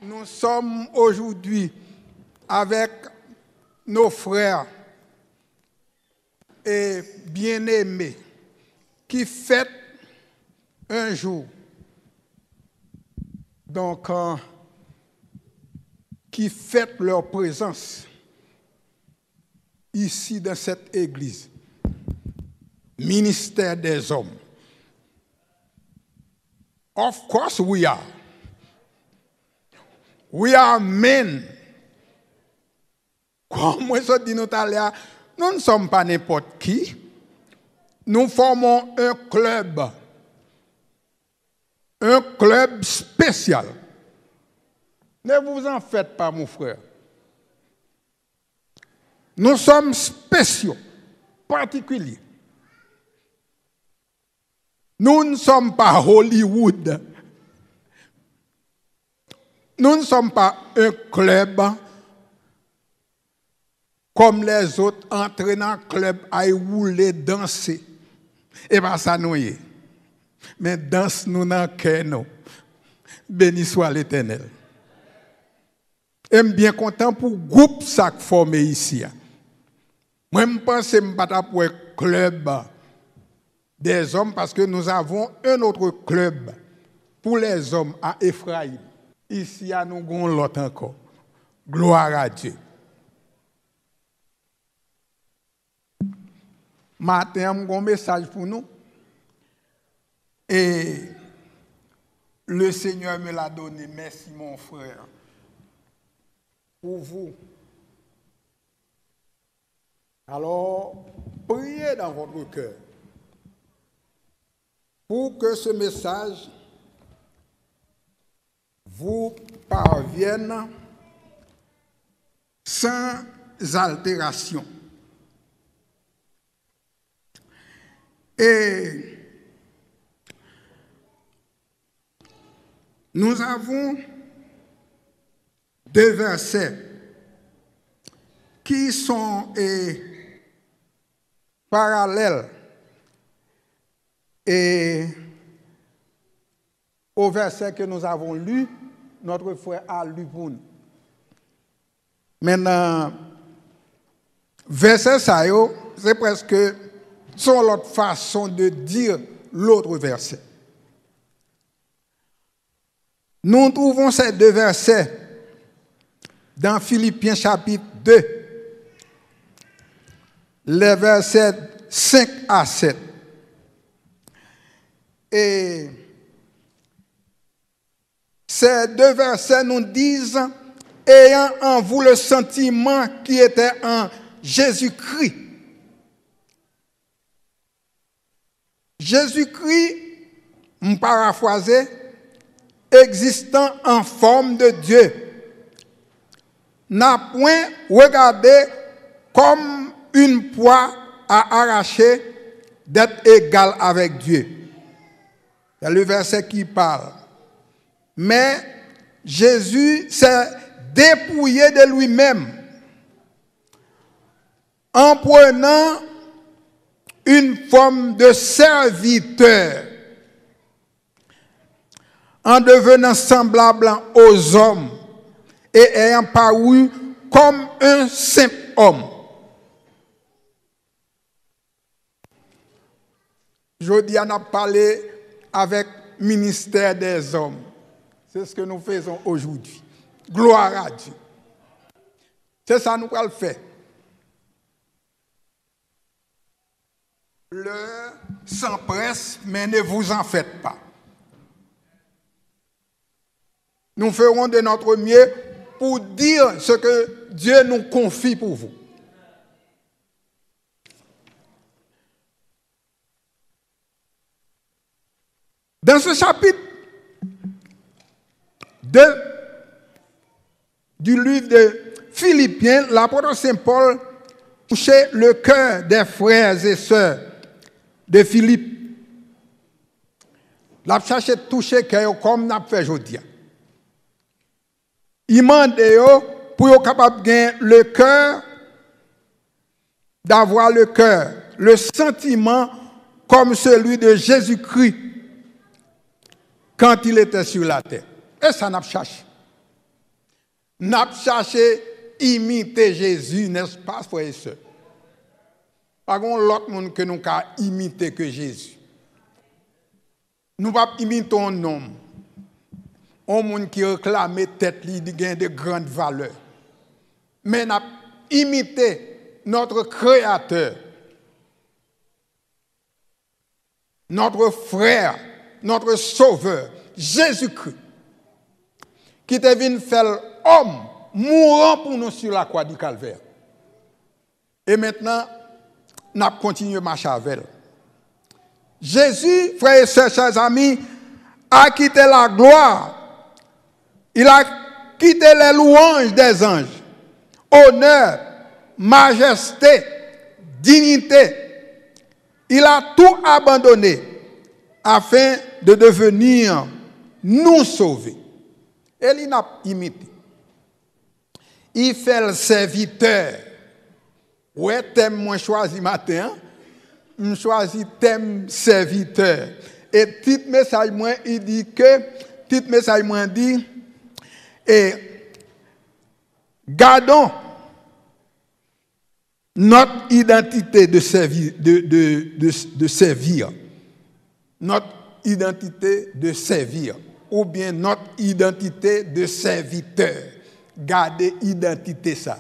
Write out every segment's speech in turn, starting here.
Nous sommes aujourd'hui avec nos frères et bien-aimés qui fêtent un jour, donc qui fêtent leur présence ici dans cette église. Ministère des hommes. Of course we are. We are men. Comme je dis tout à l'heure, nous ne sommes pas n'importe qui. Nous formons un club. Un club spécial. Ne vous en faites pas, mon frère. Nous sommes spéciaux, particuliers. Nous ne sommes pas Hollywood. Nous ne sommes pas un club comme les autres entrés dans le club à rouler, danser. Et bien ça nous y est. Mais danse nous dans le cœur, nous. Béni soit l'Éternel. Et je suis bien content pour le groupe ça formé ici. Moi, je pense que je ne suis pas pour un club des hommes parce que nous avons un autre club pour les hommes à Ephraïm. Ici, nous avons l'autre encore. Gloire à Dieu. Matin, j'ai un message pour nous. Et le Seigneur me l'a donné. Merci, mon frère. Pour vous. Alors, priez dans votre cœur pour que ce message vous parvienne sans altération. Et nous avons deux versets qui sont parallèles et au verset que nous avons lu, notre frère a lu pour nous. Maintenant, verset ça, c'est presque son l'autre façon de dire l'autre verset. Nous trouvons ces deux versets dans Philippiens chapitre 2, les versets 5 à 7. Et ces deux versets nous disent, ayant en vous le sentiment qui était en Jésus-Christ. Jésus-Christ, me paraphraser, existant en forme de Dieu, n'a point regardé comme une proie à arracher d'être égal avec Dieu. C'est le verset qui parle. Mais Jésus s'est dépouillé de lui-même en prenant une forme de serviteur, en devenant semblable aux hommes et ayant paru comme un simple homme. Jeudi, on a parlé avec le ministère des hommes. C'est ce que nous faisons aujourd'hui. Gloire à Dieu. C'est ça que nous allons faire. L'heure s'empresse, mais ne vous en faites pas. Nous ferons de notre mieux pour dire ce que Dieu nous confie pour vous. Dans ce chapitre 2 du livre de Philippiens, l'apôtre Saint Paul touchait le cœur des frères et sœurs de Philippe. Il a cherché de toucher le cœur comme nous fait aujourd'hui. Il m'a dit pour être capable de gagner le cœur, d'avoir le cœur, le sentiment comme celui de Jésus-Christ quand il était sur la terre. Et ça n'a pas cherché. N'a pas cherché imiter Jésus, n'est-ce pas, frères et sœurs? Pas l'autre monde que nous avons imité que Jésus. Nous ne pouvons pas imiter un homme. Un monde qui réclame tête, il gagne de grandes valeurs. Mais nous avons imité notre Créateur, notre frère, notre Sauveur, Jésus-Christ, qui est venu faire homme, mourant pour nous sur la croix du Calvaire. Et maintenant, nous continuons à marcher avec elle. Jésus, frères et sœurs, chers amis, a quitté la gloire. Il a quitté les louanges des anges. Honneur, majesté, dignité. Il a tout abandonné afin de devenir nous sauver. Et il n'a pas imité. Il fait le serviteur. Ouais, thème moi choisi matin, je choisis thème serviteur. Et petit message moi il dit et gardons notre identité de servir. Notre identité de servir ou bien notre identité de serviteur. Gardez identité ça.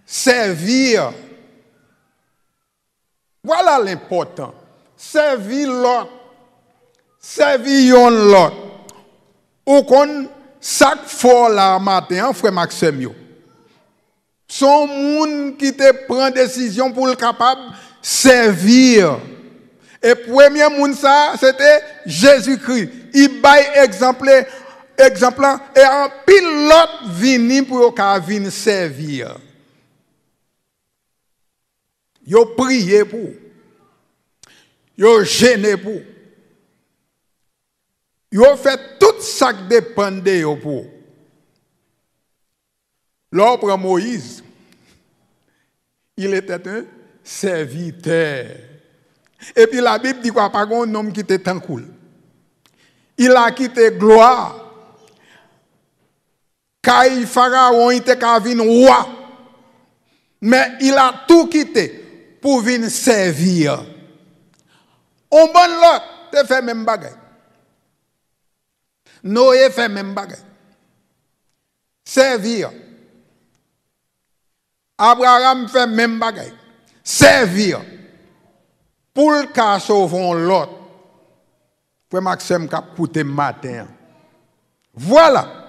Servir. Voilà l'important. Servir l'autre. Servir l'autre. Ou qu'on chaque fois là matin, frère Maxime, son monde qui te prend décision pour le capable servir. Et premier monde ça, c'était Jésus-Christ. Il baille exemple et en pilote vini pour venir servir. Yo prié pour. Yo gêné pour. Yo fait tout ça qui dépend de yo pour. Là, pour Moïse, il était un serviteur. Et puis la Bible dit quoi? Pas un homme qui était tant cool. Il a quitté gloire. Car Pharaon était qu'à venir roi. Mais il a tout quitté pour venir servir. On bon l'autre, te fait même bagaille. Noé fait même bagaille. Servir. Abraham fait même bagaille. Servir. Pour le cas sauver l'autre. Pour Maxime cap coûter matin. Voilà.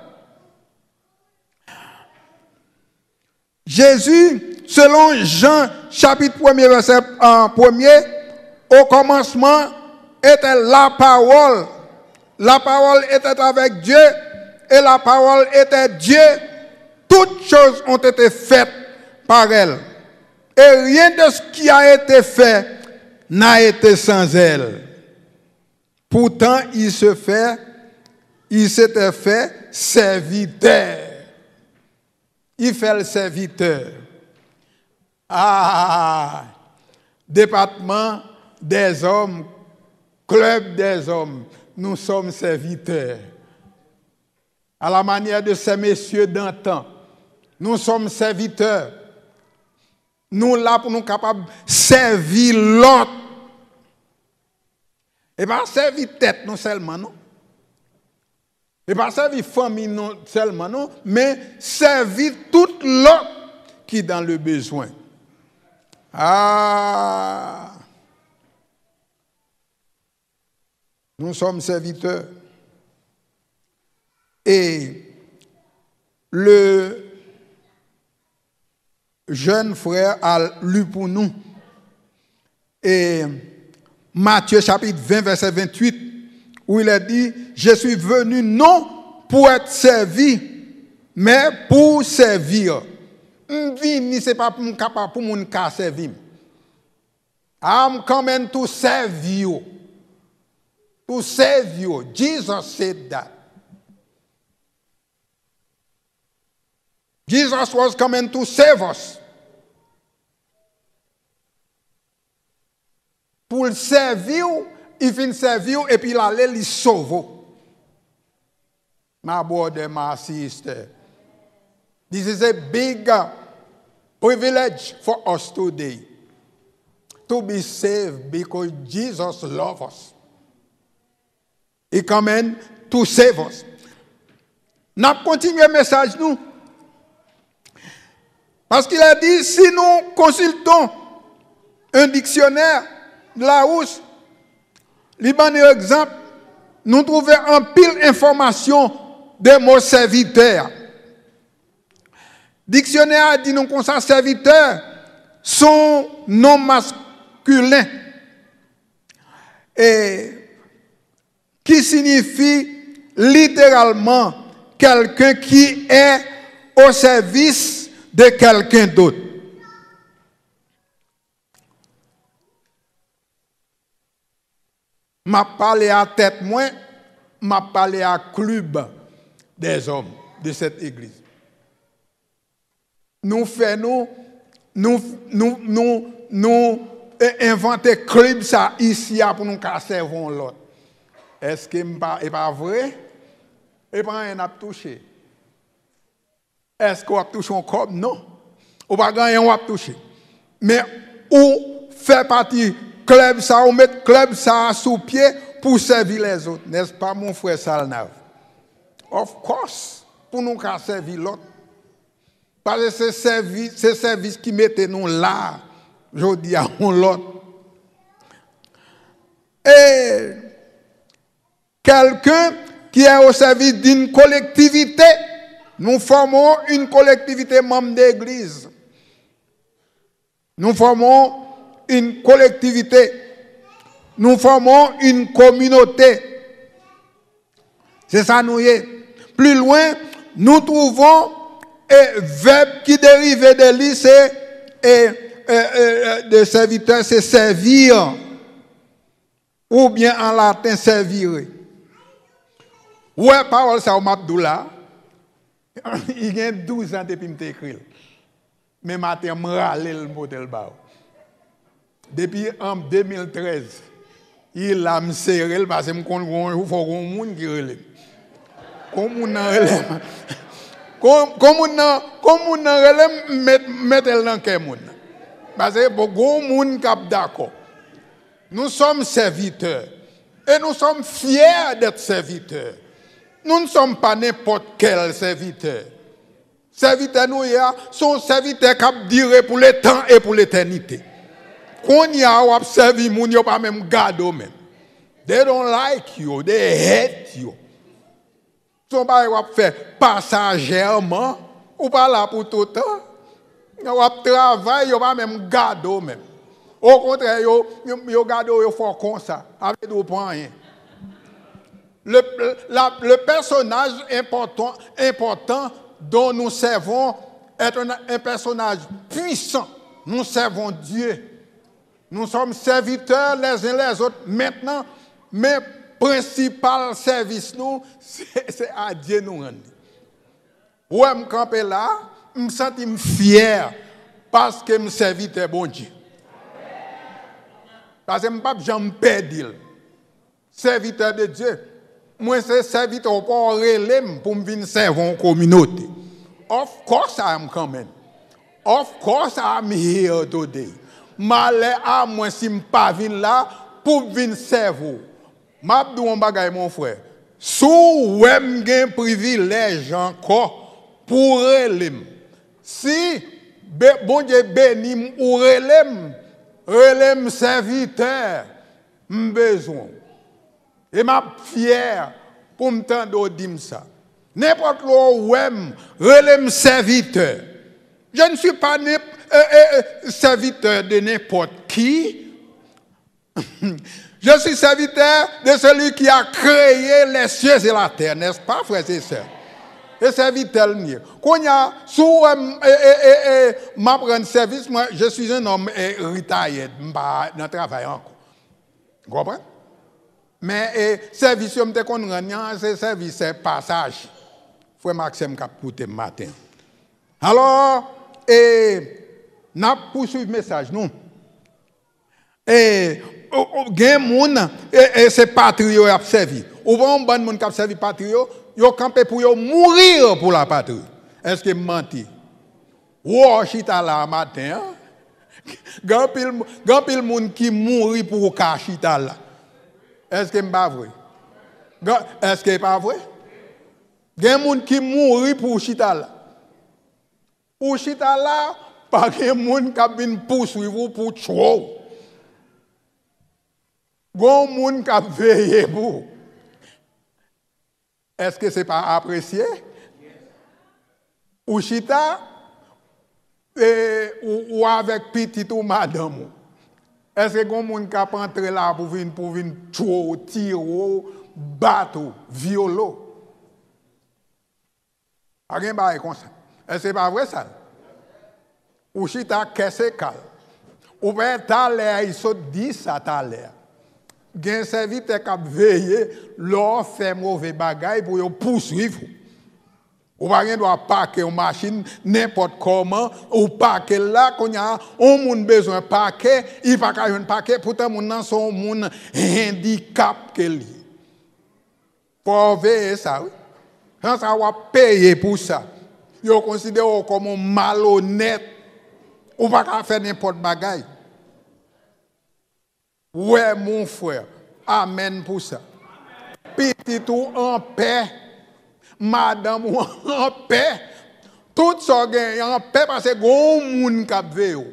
Jésus, selon Jean, chapitre 1er, verset 1er, au commencement était la parole. La parole était avec Dieu et la parole était Dieu. Toutes choses ont été faites par elle. Et rien de ce qui a été fait n'a été sans elle. Pourtant, il s'était fait serviteur. Il fait le serviteur. Ah, département des hommes, club des hommes, nous sommes serviteurs. À la manière de ces messieurs d'antan, nous sommes serviteurs. Nous là pour nous capables de servir l'autre. Et pas servir tête non seulement, non. Et pas servir famille non seulement, non, mais servir tout l'autre qui est dans le besoin. Ah! Nous sommes serviteurs. Et le jeune frère a lu pour nous. Et Matthieu chapitre 20, verset 28, où il a dit, je suis venu non pour être servi, mais pour servir. Vini, ce n'est pas pour capable pour mon cas servir. I'm coming to serve you. To save you. Jesus said that. Jesus was coming to save us. pour le servir, il finit servir et puis il allait le sauver. My brother, my sister. This is a big privilege for us today to be saved because Jesus loves us. He come in to save us. Nous continuons le message, nous. Parce qu'il a dit, si nous consultons un dictionnaire de Larousse, Liban exemple, nous trouvons un pile d'informations des mots serviteurs. Dictionnaire dit nous comme ça, serviteur, son nom masculin. Et qui signifie littéralement quelqu'un qui est au service de quelqu'un d'autre. M'a parlé à tête moins, m'a parlé à club des hommes de cette église. Nous faisons, nous inventer club ça ici pour nous servir l'autre. Est-ce que c'est pas vrai? Et pas rien à toucher. Est-ce qu'on a touché un corps? Non. On va gagner, on va toucher. Mais on fait partie club ça, on met club ça sous pied pour servir les autres. N'est-ce pas, mon frère Salnav? Of course, pour nous servir l'autre. Parce que c'est service qui mettait nous là, je dis à l'autre. Et quelqu'un qui est au service d'une collectivité, nous formons une collectivité membre d'église. Nous formons une collectivité. Nous formons une communauté. C'est ça nous y est. Plus loin, nous trouvons un verbe qui dérive de lui, c'est de serviteur, c'est servir. Ou bien en latin, servir. Ouais, parole ça au Mabdoula. Il y a 12 ans depuis que je écrit. Mais matin, je râle le modèle. Depuis en 2013, il a me serré parce que je faut un monde qui relève. Comme on mettre dans quel monde. Parce que beaucoup de monde qui est d'accord. Nous sommes serviteurs. Et nous sommes fiers d'être serviteurs. Nous ne sommes pas n'importe quel serviteur. Serviteurs, nous sont serviteurs qui durent pour le temps et pour l'éternité. Quand il y a servi, ils ne pas même garder même. They don't like you, they hate you. Ils ne sont pas faire passagèrement ou pas là pour tout le temps. Ils travaillent, ils ne pas même garder même. Au contraire, ils gardent, ils font comme ça, avec des points. Le personnage important dont nous servons est un personnage puissant. Nous servons Dieu. Nous sommes serviteurs les uns les autres. Maintenant, mes principal service nous, c'est à Dieu nous rendre. Ouais, je campe là, je me sens fier parce que je serviteur bon Dieu. Parce que je ne peux pas perdre. Serviteur de Dieu. Moi, c'est serviteur pour relève pour me venir servir en communauté. Of course I am coming. Of course I am here today. Malheur à moi si je ne pas venir là pour venir servir. Je dis un bagage, mon frère. Si vous avez un privilège encore pour relève, si bon Dieu bénit ou relève serviteur, j'ai besoin. Et je suis fier pour me tendre dire ça. N'importe où relève serviteur. Je ne suis pas serviteur de n'importe qui. Je suis serviteur de celui qui a créé les cieux et la terre, n'est-ce pas, frères et sœurs? Et serviteur mieux. Quand il y a sous m'apprendre service, moi, je suis un homme retired, je ne pas dans le travail encore. Vous comprenez? Mais service, c'est service, c'est passage. Frère Maxime qui a écouté le matin. Alors, nous poursuivons le message, nous. Et gen moun et c'est patrie qui a servi. Ou va un bon monde qui a servi patrie, yo campé pour yo mourir pour la patrie. Est-ce que menti? Ou chita la matin, gan pile moun qui mourir pour ka chita là. Est-ce que pas vrai? Est-ce que pas vrai? Gen moun qui mourir pour chita là. Pour chita là, pas gen moun qui vinn poursuivre pour tuer. Gon moun k'ap veillé pour. Est-ce que c'est pas apprécié? Ou chita ou avec petit ou madame. Est-ce que gon moun k'ap entrer là pour venir tuer, tirer, battre, violer? A gen bail comme ça. Est-ce que c'est pas vrai ça? Ou chita qu'est-ce cal. Ou ben ta l'air il saute 10 ça ta l'air. Gen serviteur qui a veillé, leur fait mauvais bagay pour yo poursuivre. Ou pas gen doit parquer une machine n'importe comment ou parquer là qu'on y a on moun besoin parquer, il pas ka yon parquer pourtant moun nan son moun handicap que li. Pour veiller ça oui. Quand ça va payer pour ça. Yo considère comme un malhonnête ou pas ka faire n'importe bagay. Ouais, mon frère. Amen pour ça. Petit ou en paix. Madame ou en paix. Tout ça en paix parce que gon moun k'ap veyo.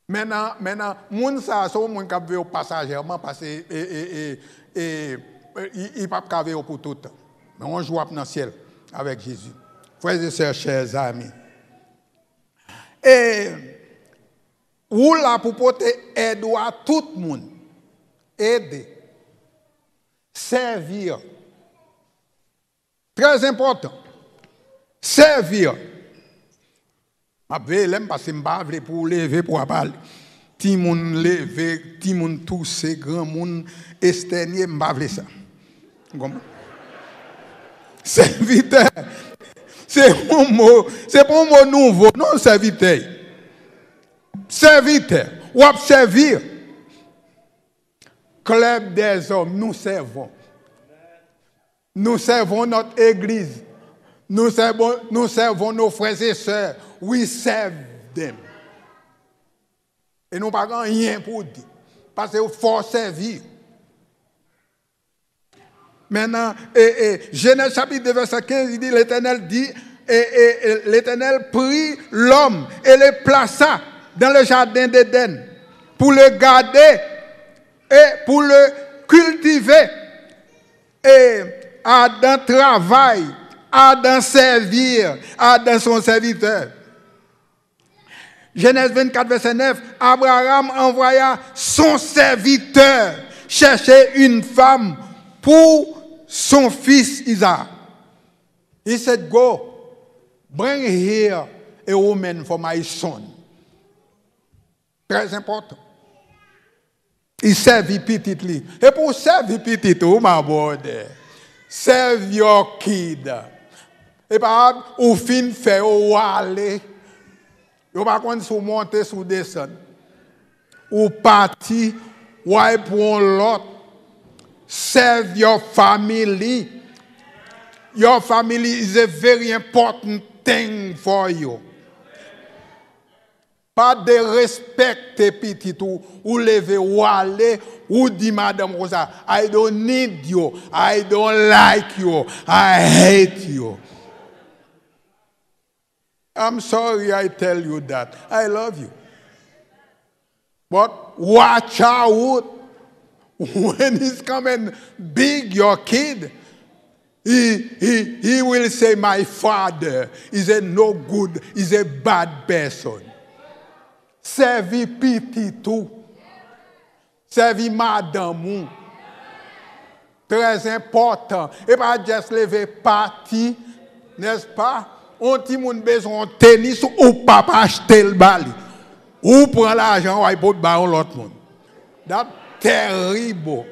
Maintenant, moun ça son moun k'ap veyo passagèrement parce que il pas k'ap veyo pour tout le temps. Mais on joue dans le ciel avec Jésus. Frères et sœurs, chers amis. Et ou là pour porter aide à tout le monde. Aider. Servir. Très important. Servir. Je vais parce que je ne pour lever pour parler. Ti moun lever, ti moun tousser, grand moun esternier, je ne ça. Serviteur. C'est un mot nouveau, non serviteur. Serviteur, ou à servir. Club des hommes, nous servons. Nous servons notre église. Nous servons nos frères et sœurs. We serve them. Et nous n'avons pas rien pour dire. Parce qu'il faut servir. Maintenant, Genèse chapitre 2, verset 15, il dit, l'Éternel dit, l'Éternel prit l'homme et le plaça dans le jardin d'Éden pour le garder et pour le cultiver. Et Adam travaille, Adam servir, Adam son serviteur. Genèse 24, verset 9, Abraham envoya son serviteur chercher une femme pour son fils Isaac. He said, go, bring here a woman for my son. Très important. Il servit petitly. Et pour servir petit, oh my boy, serve your kid. Et par ou fin fait ou aller. Vous pas quand sous monter sous descendre. Ou parti ou pour l'autre. Serve your family. Your family is a very important thing for you. Pas de respecter petit ou lever ou aller ou dit madame Rosa, I don't need you, I don't like you, I hate you. I'm sorry I tell you that. I love you. But watch out when he's coming big, your kid. He will say, my father is a no good, is a bad person. Servi petit tout. Servi madame. Très important. Et pas juste lever parti, n'est-ce pas? On ti moun besoin de tennis ou papa acheter le bali. Ou prend l'argent ou pour ba l'autre monde. That's terrible.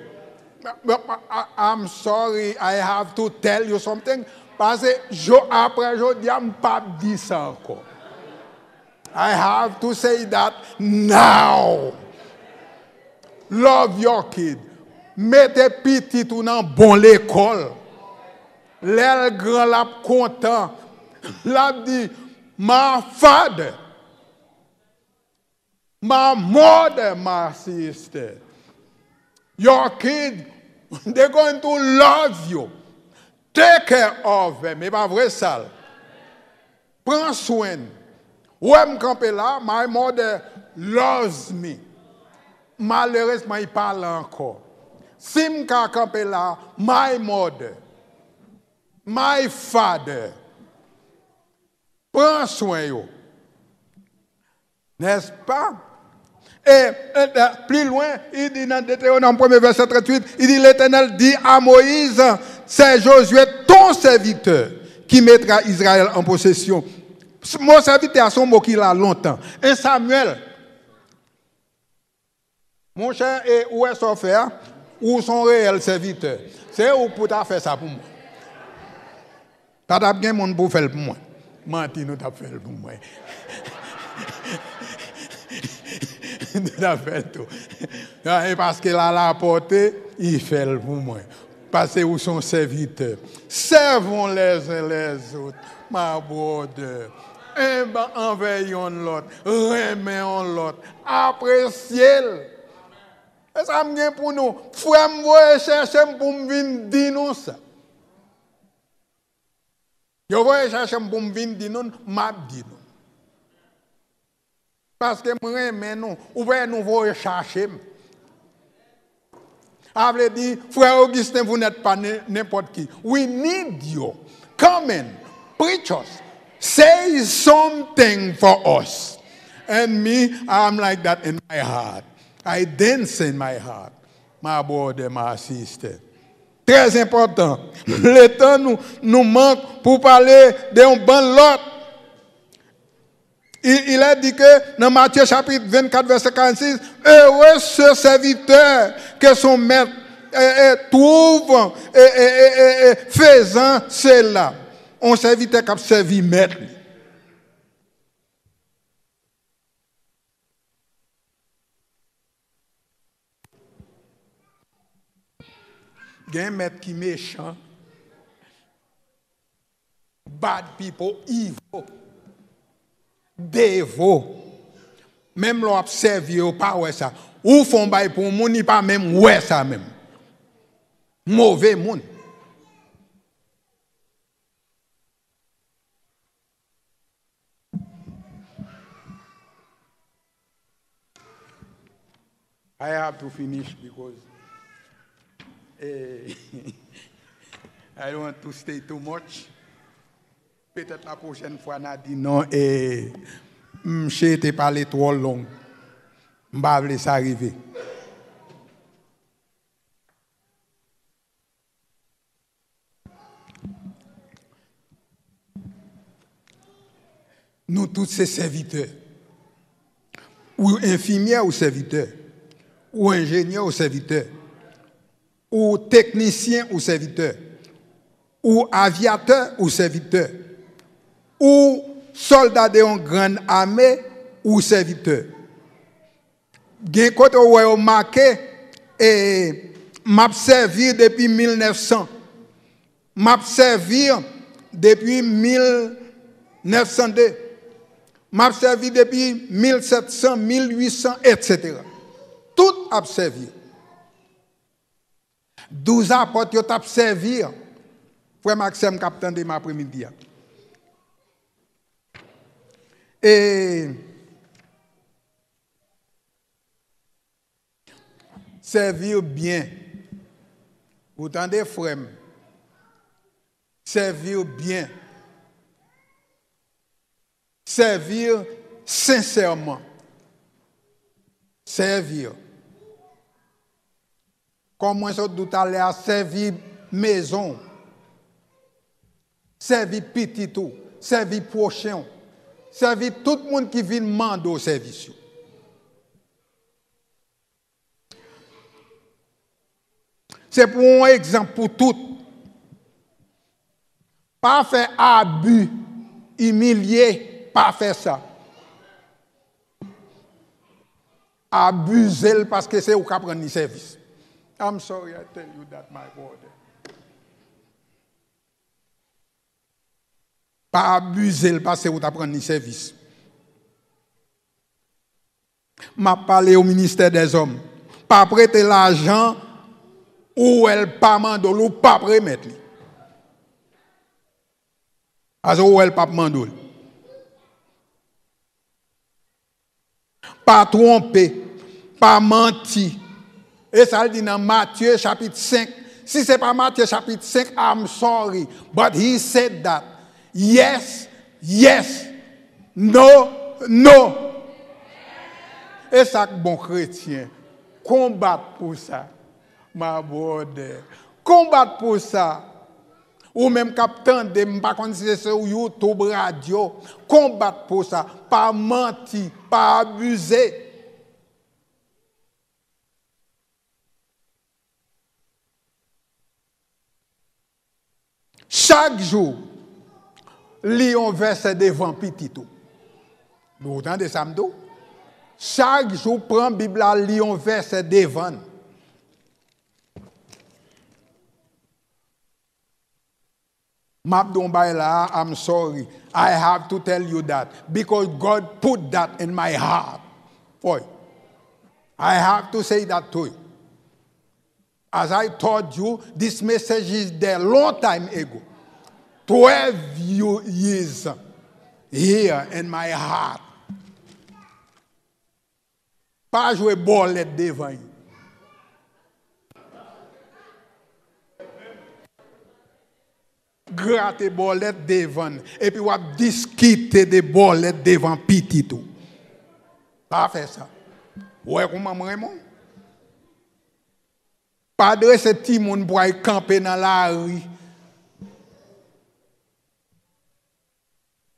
I'm sorry, I have to tell you something. Parce que après je dis pas dire ça encore. I have to say that now. Love your kid. Mettez petit tout dans bon l'école. L'aile grand la content. L'a dit, my father, my mother, my sister. Your kid, they're going to love you. Take care of them. Mais pas vrai ça. Prends soin. Où est-ce que là? My mother loves me. Malheureusement, il parle encore. Si je suis là, my mother, my father, prends soin yo. N'est-ce pas? Et plus loin, il dit dans Deutéronome 1er verset 38, il dit l'Éternel dit à Moïse, c'est Josué ton serviteur qui mettra Israël en possession. Mon serviteur a son mot qu'il a longtemps. Et Samuel, mon cher, et où est son frère? Où son réel serviteur? C'est où pour t'as fait ça pour moi? T'as bien mon pour faire pour moi. Menti, nous t'as fait pour moi. T'as fait tout. Et parce qu'il a la portée, il fait pour moi. Parce que où son serviteur. Servons les uns les autres, ma brode. Enveillons l'autre, remettons l'autre, appréciez-le. Et ça me vient pour nous. Frère, moi, chercher pour me venir dire nous ça. Je vais chercher pour me venir dire nous, m'a dit nous. Parce que moi, mais nous, ou bien nous voulons chercher. Avez dit, frère Augustin, vous n'êtes pas n'importe qui. We need you. Come in, preach us. Say something for us. And me, I'm like that in my heart. I dance in my heart. My brother, my sister. Très important. Le temps nous manque pour parler d'un bon lot. Il a dit que dans Matthieu chapitre 24, verset 46, heureux ce serviteur que son maître trouve faisant cela. On serviteur qui a servi maître. Il y a un maître qui est méchant. Bad people, evil. Dévot. Même l'on observe, pas ouais ça. Ou font bail pour moun, ni pas même ouais ça même. Mauvais moun. I have to finish because I don't want to stay too much. Peut-être la prochaine fois, on a dit non et j'ai été parlé trop long. Je ne vais pas laisser arriver. Nous tous ces serviteurs, ou infirmières ou serviteurs, ou ingénieurs ou serviteurs, ou techniciens ou serviteurs, ou aviateurs ou serviteurs, ou soldats d'une grande armée ou serviteurs. Gen côté où on marqué et m'a servi depuis 1900. M'a servi depuis 1902. M'a servi depuis 1700, 1800, etc. Tout a servi. 12 apôtres ont servi. Frère Maxime, capitaine de l'après-midi. Et servir bien. Vous entendez, frère? Servir bien. Servir sincèrement. Servir. Comment ça doit aller à servir maison. Servir petit tout. Servir prochain. Servir tout le monde qui vient demander au service. C'est pour un exemple pour tout. Pas faire abus, humilier, pas faire ça. abuser parce que c'est au qui prendre le service. I'm sorry, I tell you that, my brother. Pas abuser parce que vous prendre le service. M'a parlé au ministère des hommes. Pas prêter l'argent ou elle pas mandol ou pas remettre. Ou elle pas mandol. Pas tromper, pas mentir. Et ça le dit dans Matthieu chapitre 5. Si ce n'est pas Matthieu chapitre 5, I'm sorry. But he said that. Yes, yes. No, no. Et ça, bon chrétien, combattre pour ça. Ma brother. Combattre pour ça. Ou même captain de pas considérer sur YouTube radio. Combattre pour ça. Pas mentir, pas abuser. Chaque jour, lis un verset devant petit tout. Vous entendez ça, m'dou? Chaque jour, prends la Bible, lis un verset devant. I'm sorry. I have to tell you that because God put that in my heart. Boy, I have to say that to you. As I told you, this message is there long time ago. 12 years here in my heart. Pas jouer bolette devant you. Gratter bolette devant. Et puis, on va discuter des bolettes devant petit tout. Pas faire ça. Ouais, comment vraiment? Pas de ce petit monde pour aller camper dans la rue.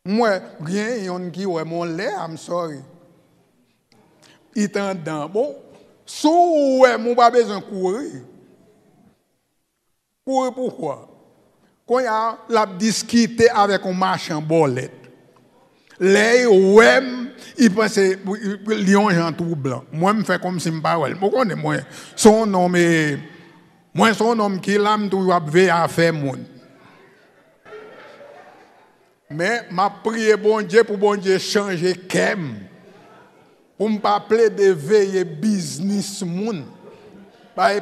Moi, rien, yon qui ouais mon lait, I'm sorry. Il t'entend. Bon, sous ouais, mon pas besoin de courir. Courir pourquoi? Quand il y a la discuté avec un marchand bolette, les ouais, il pense lion Jean tout blanc. Moi, je fais comme si je ne pas. Je connais moi. Son nom est. Moi, son nom qui l'âme tout va faire monde. Mais ma prière bon Dieu pour bon Dieu changer kem. Pour ne pas appeler de veiller business moun. Pas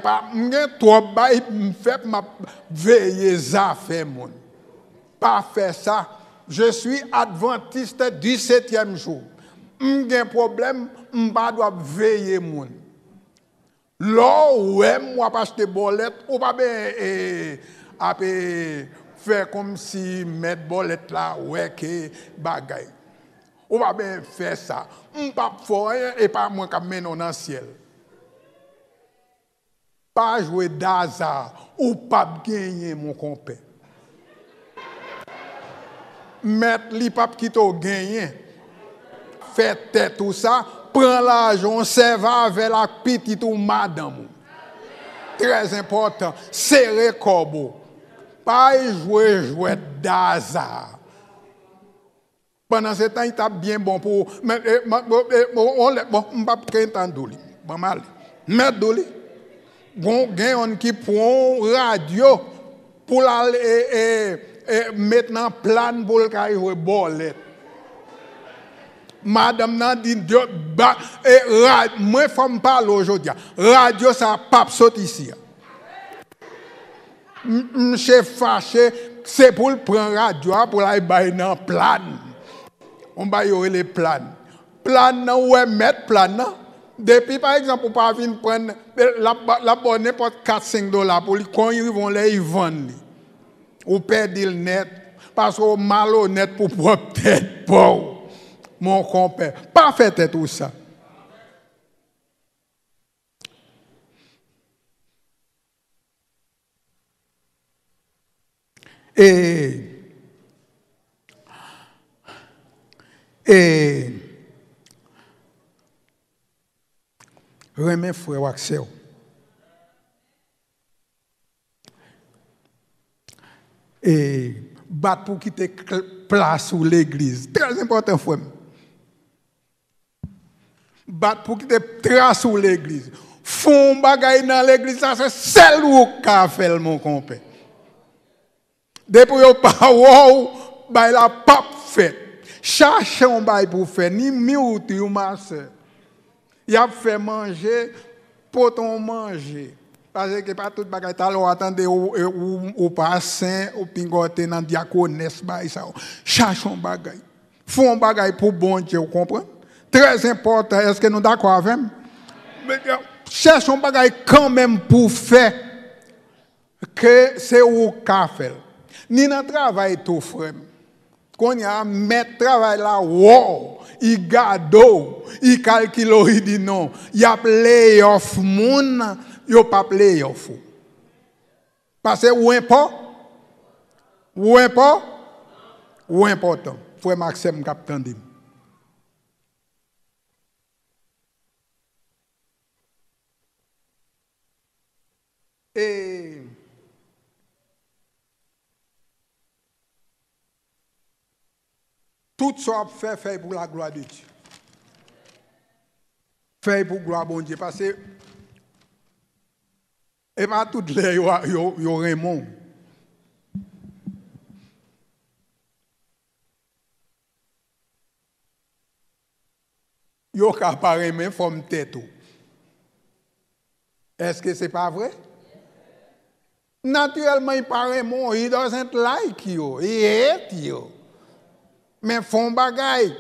trop me fait ma veiller affaires moun. Pas faire ça. Je suis adventiste du 7e jour. M'gen problème, m'pa doit veiller moun. Là ouais moi pas acheter bolette ou pas ben faire comme si mettre bolette là ouais que bagay. Ou pas ben faire ça. M'pa fort et pas moi qui mène dans le ciel. Pas jouer d'hasard ou pas gagner mon compère. Mettre li pap qui t'a gagné. Fait tête tout ça, prends l'argent, serve avec la petite ou madame. Très important, serrer corbeau. Pas jouer d'hasard. Pendant ce temps, il t'a bien bon pour. Mais on ne va pas entendre. Bon mal. Mettre d'oli. Bon, on qui prend radio pour la maintenant plan pour le cas jouer bolette. Madame n'a dit moi femme parle aujourd'hui. Radio ça pas sorti ici. M'che fâché, c'est pour prendre radio pour la bailler dans plan. On va y les plans. Plan nan ouais mettre plan nan. Depuis par exemple pour pas venir prendre la bonne n'importe 4-5 $ pour quand ils vont les vendre. Ou perdre le net parce que malhonnête pour propre tête pauvre. Mon compère, pas fait tout ça. Et remet frère Waxel. Et battre pour quitter place ou l'église. Très important, frère. battre pour qu'il te trace sur l'église. Font bagaille dans l'église, ça c'est celle où qu'a fait mon compère. Depuis yo pas wow, bah la pape fait. Cherchez un bail pour faire ni miouti ou ma soeur. Il a fait manger pour ton manger. Parce que pas tout bagaille alors attendez ou pas saint ou pingote dans diaconesse bail ça. Cherchez un bagaille. Font un bagaille pour bon Dieu, vous comprenez? Très important, est-ce que nous d'accord avec moi? Cherchons un bagaille quand même pour faire que c'est au café. Ni dans le travail tout frère. Quand il y a mettre travail là, wow, il garde, il calcule, il dit non. Il y a play off moun, il n'y a pas play off. Parce que ou important. Frère Maxime Captain dit. Et tout ça fait pour la gloire de Dieu. Fait pour la gloire de Dieu. Parce que, et pas toutes les yo Raymond. Yo ka paré mais forme tête. Est-ce que c'est pas vrai? Naturellement, il paraît mon, he doesn't like you, he hate you. Mais font bagaille.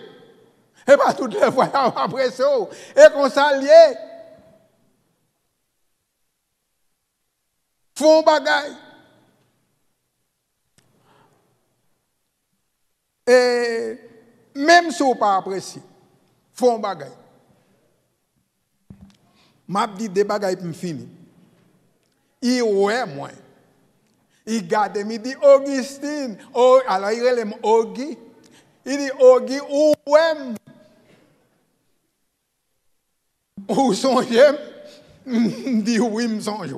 Et pas toutes les fois après ça. Et qu'on s'allie. Font bagaille. Et même si on pas apprécié, font bagaille. M'a dit des bagailles pour finir. Il ouais moi. Il garde, il dit Augustine. Oh, alors il relève Augie. Il dit Augie, où ouais. Où songez? Il dit oui, me songe.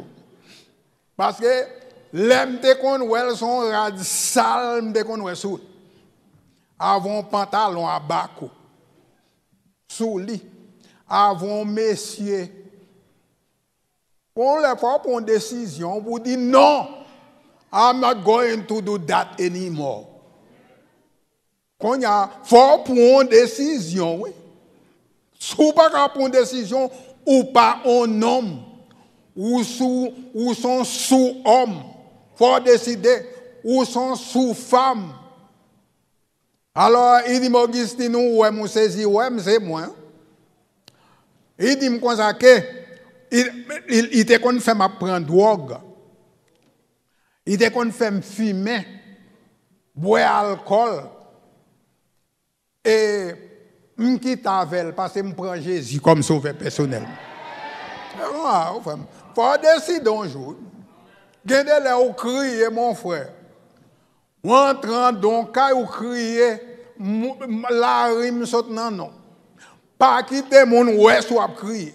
Parce que l'aime te qu'on ouais son rad sale te qu'on ouais sous. Avant pantalon à bako. Sous lit. Avant messieurs. On le fait pour une décision, vous dit non, I'm not going to do that anymore. Quand il y a faut pour une décision, oui. Si vous pas pour une décision, ou pas un homme, ou son sous-homme, faut décider, ou son sous-femme. Alors, il dit, Augustine, ouais, mon saisi, ouais, c'est moi. Il dit, me consacrer. Il était qu'on fait prendre drogue. Il était qu'on fait fumer, boire alcool. Et je quitte avec elle parce que je prends Jésus comme sauveur personnel. Il faut décider un jour. Gardez là où crier, mon frère. Entrant donc, où crier, la rime saute non. Pas quitter mon ouest soit crier.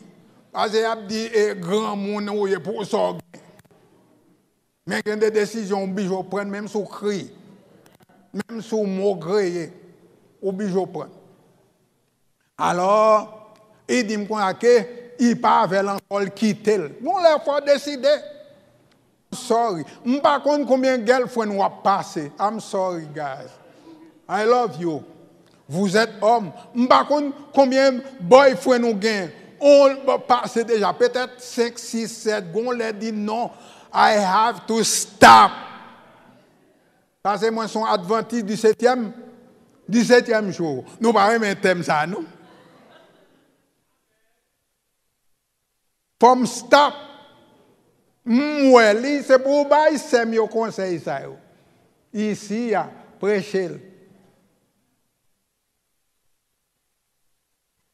Parce qu'il a dit, grand monde, pour ça. Mais il y a des décisions que je prends, même sous cri, même sous mot gré, ou je prends. Alors, il dit qu'il ne pas avec l'encore quitter. Bon, il faut décider. I'm sorry. Je ne sais pas combien de girlfriends on va passer. I'm sorry, guys. I love you. Vous êtes homme. Je ne sais pas combien de boyfriends on gagne. On passe déjà peut-être 5, 6, 7. On leur dit non, I have to stop. Parce que moi, je suis adventiste du 17e jour. Nous ne parlons pas de thème ça, nous. From stop. C'est pour bailler, c'est mieux conseil ça. Ici, prêcher.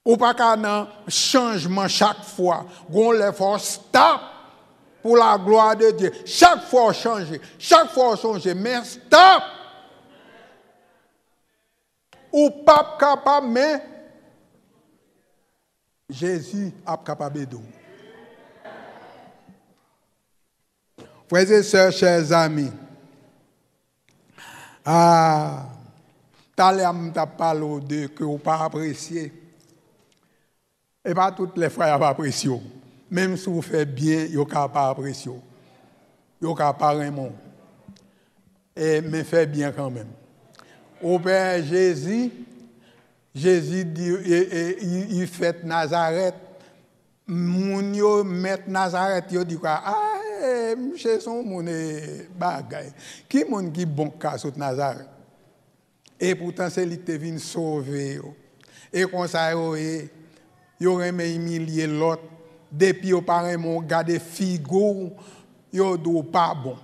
Ou pas qu'un changement chaque fois. On le faut stop pour la gloire de Dieu. Chaque fois changer, mais stop. Ou pas capable, mais Jésus est capable de. Frères et sœurs, chers amis, t'as parlé de que vous pas apprécié. Et pas toutes les fois, il n'y a pas apprécié. Même si vous faites bien, il n'y a pas apprécié. Il n'y a pas vraiment. Mais fait bien quand même. Au Père Jésus dit, il fait Nazareth. Moun yo met Nazareth, yo dit quoi? Ah, monsieur son moun bagay. Qui moun qui bon cas sur Nazareth? Et pourtant, c'est lui qui vient sauver. Et comme ça, yo remet humilier l'autre. Depuis yo paré mon garder figure, yo do pas bon.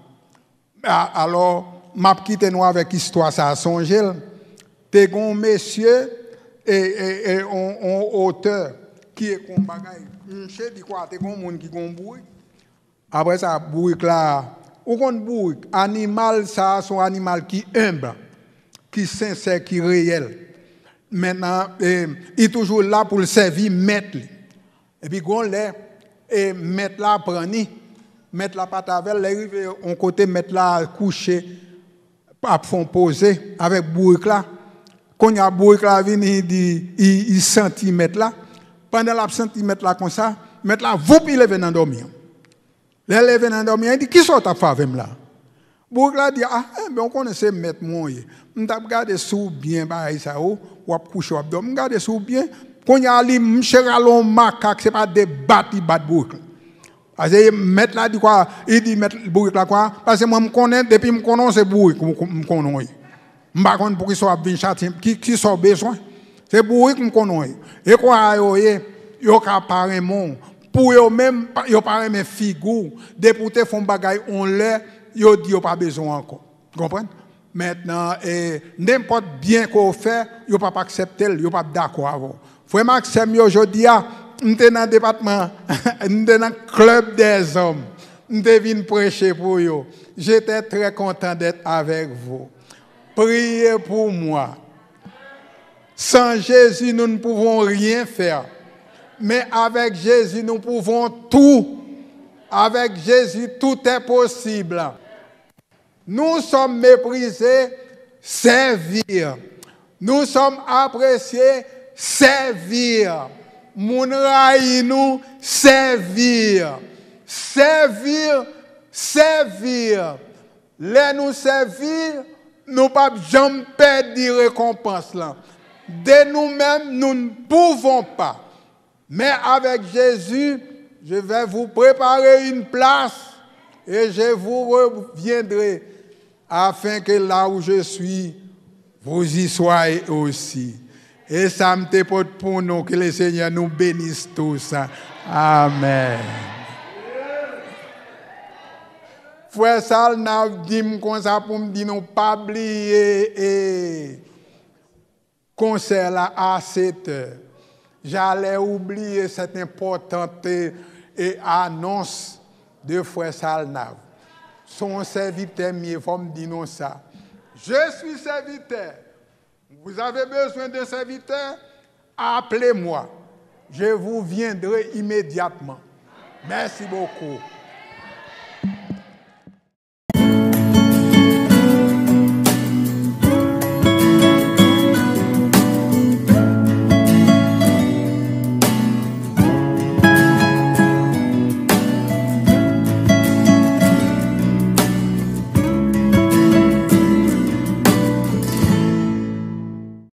Alors, m'a quitté nous avec histoire ça songer. T'es gon monsieur et on auteur qui est comme bagay. Monsieur dit quoi? T'es gon monde qui gon bourrique. Après ça bourrique là, ou kon bourrique, animal ça son animal qui humble, qui sincère, qui réel. Maintenant, il est toujours là pour le servir maître. Et puis gon là et mettre là prendre mettre la patte avec l'arriver on côté mettre là coucher pas font poser avec bourrique là quand il y a bourrique là vini dit il centimètre là pendant la centimètre là comme ça mettre là vous il lever dans dormir les lever dans dormir il dit qui sont ta femme là bourrique là dit ah mais on connaissait mettre moi m't'a regarder sous bien bail ça ou coucher ou dormir regarder sous bien quand il y a les m'cheralon macaque c'est pas des bâti bat bourrique parce que mettre là dit quoi il dit mettre bourrique là quoi parce que moi me connais depuis me connais c'est bourrique me connais m'pa connais pour qu'il soit bien châtier qui soit besoin c'est bourrique me connais et quoi yo carrément pour yo même yo pas même figure député font bagaille on l'air yo dit yo pas besoin encore comprenez maintenant n'importe bien qu'on fait yo pas accepter yo pas d'accord avant frère Maxime aujourd'hui nous sommes dans le département, nous sommes dans le club des hommes. Nous devons prêcher pour vous. J'étais très content d'être avec vous. Priez pour moi. Sans Jésus, nous ne pouvons rien faire. Mais avec Jésus, nous pouvons tout. Avec Jésus, tout est possible. Nous sommes méprisés, servir. Nous sommes appréciés, servir. Moun raï nous servir. Les nous servir, nous pas jamais perdre de récompense là. De nous-mêmes, nous ne pouvons pas. Mais avec Jésus, je vais vous préparer une place et je vous reviendrai afin que là où je suis, vous y soyez aussi. Et ça me déporte pour nous, que le Seigneur nous bénisse tous. Amen. Frère Sal n'a dit comme ça pour me dire non pas oublier concert là à 7 heures. J'allais oublier cette importante annonce de Frère Salnav. Son serviteur, il faut me dire non ça. Je suis serviteur. Vous avez besoin d'un serviteur? Appelez-moi. Je vous viendrai immédiatement. Merci beaucoup.